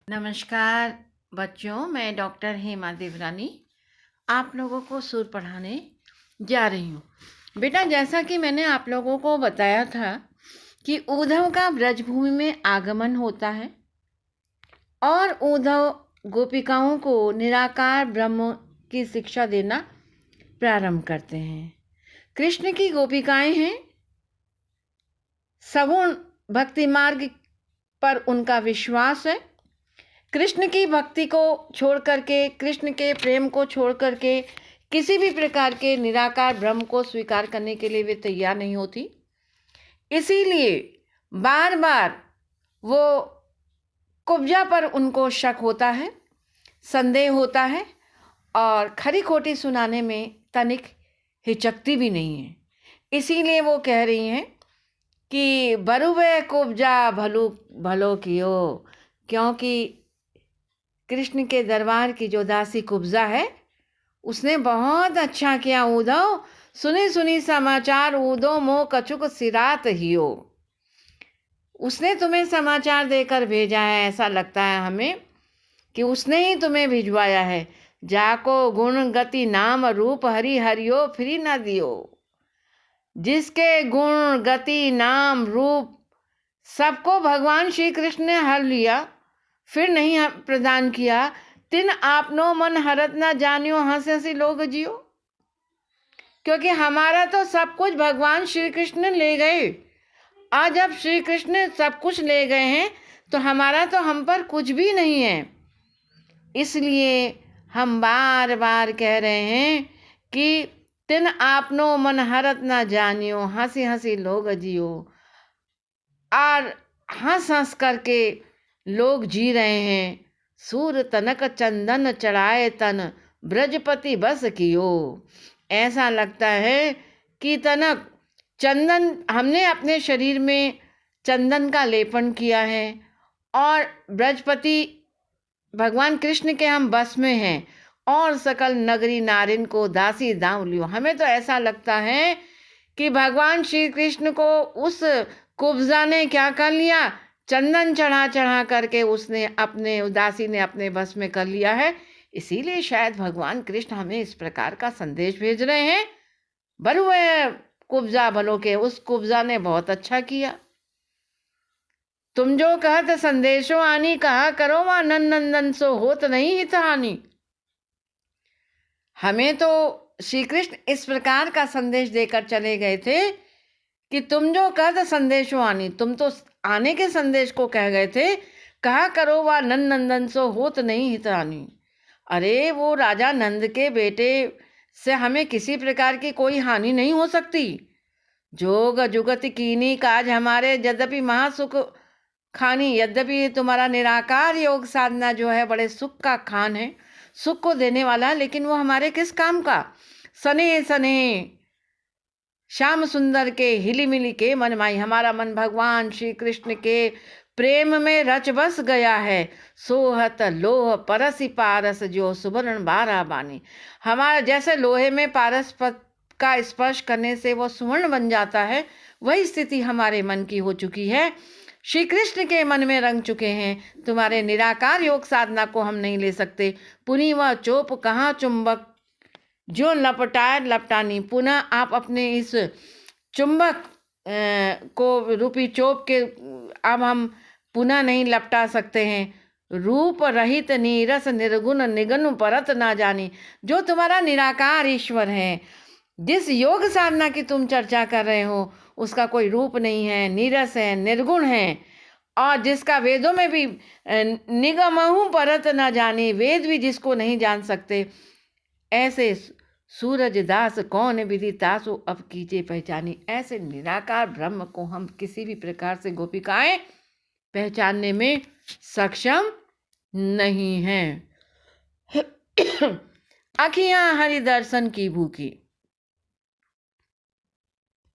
नमस्कार बच्चों, मैं डॉक्टर हेमा देवरानी आप लोगों को सुर पढ़ाने जा रही हूँ। बेटा, जैसा कि मैंने आप लोगों को बताया था कि उद्धव का ब्रजभूमि में आगमन होता है और उद्धव गोपिकाओं को निराकार ब्रह्म की शिक्षा देना प्रारंभ करते हैं। कृष्ण की गोपिकाएं हैं, सगुण भक्ति मार्ग पर उनका विश्वास है। कृष्ण की भक्ति को छोड़ करके, कृष्ण के प्रेम को छोड़ करके किसी भी प्रकार के निराकार ब्रह्म को स्वीकार करने के लिए वे तैयार नहीं होती। इसीलिए बार बार वो कुब्जा पर उनको शक होता है, संदेह होता है और खरी खोटी सुनाने में तनिक हिचकती भी नहीं है। इसीलिए वो कह रही हैं कि बरुवे कुब्जा भलो भलो कियो, क्योंकि कृष्ण के दरबार की जो दासी कुब्जा है उसने बहुत अच्छा किया। उद्धव सुनी सुनी समाचार, उदो मो कछुक सिरात हियो। उसने तुम्हें समाचार देकर भेजा है। ऐसा लगता है हमें कि उसने ही तुम्हें भिजवाया है। जाको गुण गति नाम रूप हरि हरियो फिरी न दियो। जिसके गुण गति नाम रूप सबको भगवान श्री कृष्ण ने हर लिया, फिर नहीं प्रदान किया। तिन आपनो मन हरत ना जानियो, हंस हंसी लोग जियो। क्योंकि हमारा तो सब कुछ भगवान श्री कृष्ण ले गए। आज जब श्री कृष्ण सब कुछ ले गए हैं तो हमारा तो हम पर कुछ भी नहीं है। इसलिए हम बार बार कह रहे हैं कि तिन आपनो मन हरत ना जानियो, हंसी हंसी लोग जियो। और हंस हंस करके लोग जी रहे हैं। सूर तनक चंदन चढ़ाए तन, ब्रजपति बस कियो। ऐसा लगता है कि तनक चंदन, हमने अपने शरीर में चंदन का लेपन किया है और ब्रजपति भगवान कृष्ण के हम बस में हैं और सकल नगरी नारिन को दासी दाम लियो। हमें तो ऐसा लगता है कि भगवान श्री कृष्ण को उस कुब्जा ने क्या कर लिया, चंदन चढ़ा चढ़ा करके उसने अपने उदासी ने अपने बस में कर लिया है। इसीलिए शायद भगवान कृष्ण हमें इस प्रकार का संदेश भेज रहे हैं। बरुए कुब्जा भलो के, उस कुब्जा ने बहुत अच्छा किया। तुम जो कहत संदेशो आनी, कहा करो वहाँ नंदन सो होत नहीं हित हानि। हमें तो श्री कृष्ण इस प्रकार का संदेश देकर चले गए थे कि तुम जो कहत संदेशो आनी, तुम तो आने के संदेश को कह गए थे। कहा करो वह नंदन सो होत नहीं हित हानि। अरे वो राजा नंद के बेटे से हमें किसी प्रकार की कोई हानि नहीं हो सकती। जोग जुगत कीनी काज हमारे, यद्यपि महासुख खानी। यद्यपि तुम्हारा निराकार योग साधना जो है बड़े सुख का खान है, सुख को देने वाला, लेकिन वो हमारे किस काम का। सने सने श्याम सुंदर के हिली मिली के मन माई। हमारा मन भगवान श्री कृष्ण के प्रेम में रच बस गया है। सोहत लोह परसी पारस, जो सुवर्ण बारा बानी। हमारा जैसे लोहे में पारस का स्पर्श करने से वो सुवर्ण बन जाता है, वही स्थिति हमारे मन की हो चुकी है। श्री कृष्ण के मन में रंग चुके हैं। तुम्हारे निराकार योग साधना को हम नहीं ले सकते। पुनी वह चोप कहाँ चुंबक, जो लपटाए लपटानी। पुनः आप अपने इस चुंबक को रूपी चोप के अब हम पुनः नहीं लपटा सकते हैं। रूप रहित नीरस निर्गुण निगनु परत ना जानी। जो तुम्हारा निराकार ईश्वर है, जिस योग साधना की तुम चर्चा कर रहे हो, उसका कोई रूप नहीं है, नीरस है, निर्गुण है, और जिसका वेदों में भी निगमहु परत ना जानी, वेद भी जिसको नहीं जान सकते, ऐसे सूरज दास कौन विधि तासु अब कीजिए पहचानी। ऐसे निराकार ब्रह्म को हम किसी भी प्रकार से गोपिकाएं पहचानने में सक्षम नहीं हैं। अखियां हरि दर्शन की भूखी,